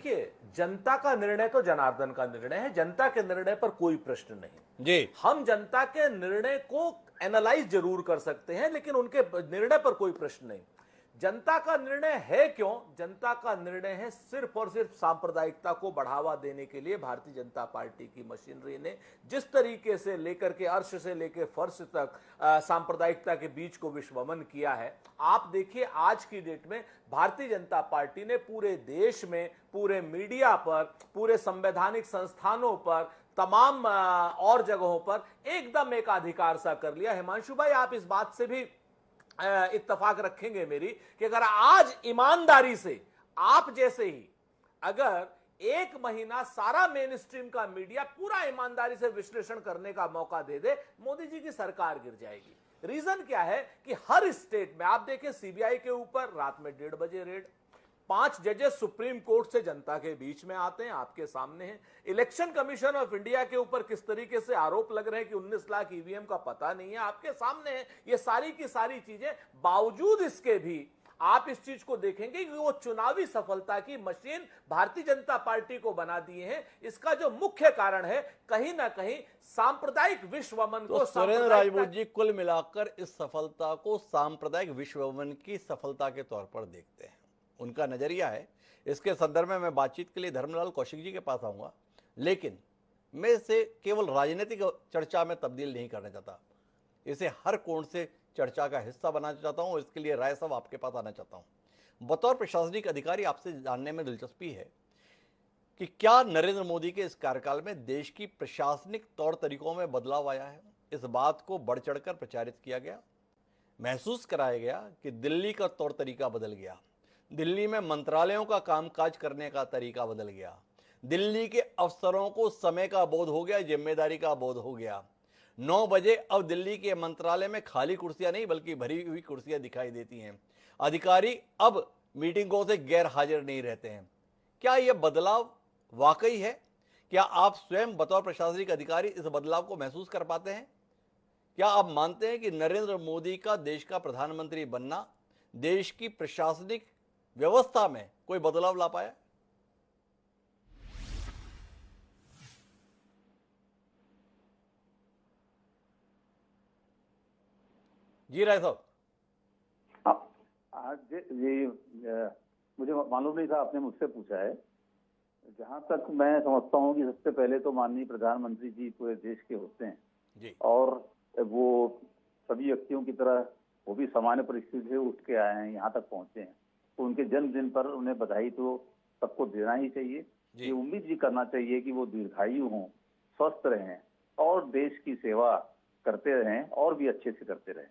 देखिए, जनता का निर्णय तो जनार्दन का निर्णय है, जनता के निर्णय पर कोई प्रश्न नहीं जी। हम जनता के निर्णय को एनालाइज जरूर कर सकते हैं, लेकिन उनके निर्णय पर कोई प्रश्न नहीं। जनता का निर्णय है क्यों? जनता का निर्णय है सिर्फ और सिर्फ सांप्रदायिकता को बढ़ावा देने के लिए। भारतीय जनता पार्टी की मशीनरी ने जिस तरीके से लेकर के अर्श से लेकर फर्श तक सांप्रदायिकता के बीच को विश्वमन किया है, आप देखिए आज की डेट में भारतीय जनता पार्टी ने पूरे देश में, पूरे मीडिया पर, पूरे संवैधानिक संस्थानों पर, तमाम और जगहों पर एकदम एक अधिकार सा कर लिया। हिमांशु भाई, आप इस बात से भी इत्तेफाक रखेंगे मेरी कि अगर आज ईमानदारी से आप जैसे ही अगर एक महीना सारा मेन स्ट्रीम का मीडिया पूरा ईमानदारी से विश्लेषण करने का मौका दे दे, मोदी जी की सरकार गिर जाएगी। रीजन क्या है कि हर स्टेट में आप देखें, सीबीआई के ऊपर रात में 1:30 बजे रेड, 5 जजेस सुप्रीम कोर्ट से जनता के बीच में आते हैं, आपके सामने हैं। इलेक्शन कमीशन ऑफ इंडिया के ऊपर किस तरीके से आरोप लग रहे हैं कि 19 लाख ईवीएम का पता नहीं है, आपके सामने है। ये सारी की सारी चीजें, बावजूद इसके भी आप इस चीज को देखेंगे कि वो चुनावी सफलता की मशीन भारतीय जनता पार्टी को बना दिए हैं। इसका जो मुख्य कारण है, कहीं ना कहीं सांप्रदायिक विश्वमन को। सुरेंद्र राजपूत जी कुल मिलाकर इस सफलता को सांप्रदायिक विश्वमन की सफलता के तौर पर देखते हैं, उनका नजरिया है। इसके संदर्भ में मैं बातचीत के लिए धर्मलाल कौशिक जी के पास आऊंगा, लेकिन मैं इसे केवल राजनीतिक चर्चा में तब्दील नहीं करना चाहता, इसे हर कोण से चर्चा का हिस्सा बनाना चाहता हूं। इसके लिए राय साहब आपके पास आना चाहता हूं। बतौर प्रशासनिक अधिकारी आपसे जानने में दिलचस्पी है कि क्या नरेंद्र मोदी के इस कार्यकाल में देश की प्रशासनिक तौर तरीकों में बदलाव आया है? इस बात को बढ़ चढ़कर प्रचारित किया गया, महसूस कराया गया कि दिल्ली का तौर तरीका बदल गया, दिल्ली में मंत्रालयों का कामकाज करने का तरीका बदल गया, दिल्ली के अफसरों को समय का बोध हो गया, जिम्मेदारी का बोध हो गया। 9 बजे अब दिल्ली के मंत्रालय में खाली कुर्सियां नहीं बल्कि भरी हुई कुर्सियां दिखाई देती हैं। अधिकारी अब मीटिंगों से गैर हाजिर नहीं रहते हैं। क्या यह बदलाव वाकई है? क्या आप स्वयं बतौर प्रशासनिक अधिकारी इस बदलाव को महसूस कर पाते हैं? क्या आप मानते हैं कि नरेंद्र मोदी का देश का प्रधानमंत्री बनना देश की प्रशासनिक व्यवस्था में कोई बदलाव ला पाया? जी राय साहब। आज ये मुझे मालूम नहीं था, आपने मुझसे पूछा है। जहां तक मैं समझता हूं कि सबसे पहले तो माननीय प्रधानमंत्री जी पूरे देश के होते हैं जी, और वो सभी व्यक्तियों की तरह वो भी सामान्य परिस्थिति से उठ के आए हैं, यहाँ तक पहुंचे हैं। तो उनके जन्मदिन पर उन्हें बधाई तो सबको देना ही चाहिए। ये उम्मीद भी करना चाहिए कि वो दीर्घायु हों, स्वस्थ रहें और देश की सेवा करते रहें और भी अच्छे से करते रहें।